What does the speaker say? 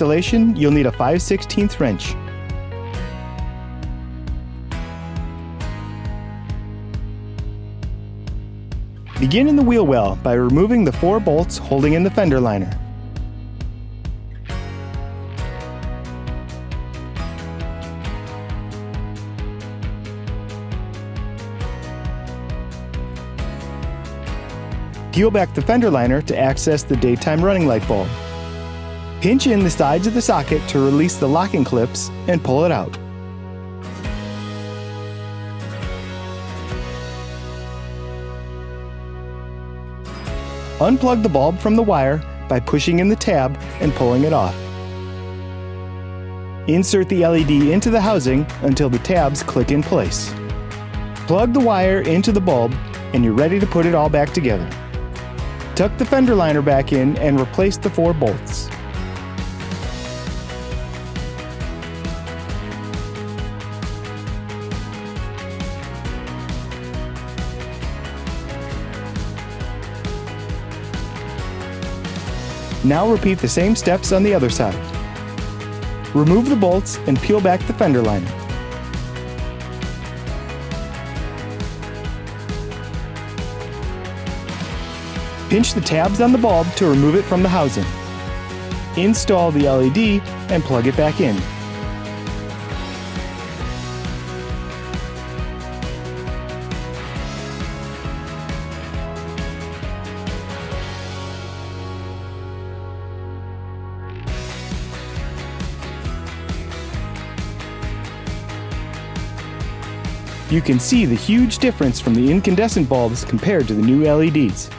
installation, you'll need a 5/16 wrench. Begin in the wheel well by removing the 4 bolts holding in the fender liner. Peel back the fender liner to access the daytime running light bulb. Pinch in the sides of the socket to release the locking clips and pull it out. Unplug the bulb from the wire by pushing in the tab and pulling it off. Insert the LED into the housing until the tabs click in place. Plug the wire into the bulb and you're ready to put it all back together. Tuck the fender liner back in and replace the 4 bolts. Now repeat the same steps on the other side. Remove the bolts and peel back the fender liner. Pinch the tabs on the bulb to remove it from the housing. Install the LED and plug it back in. You can see the huge difference from the incandescent bulbs compared to the new LEDs.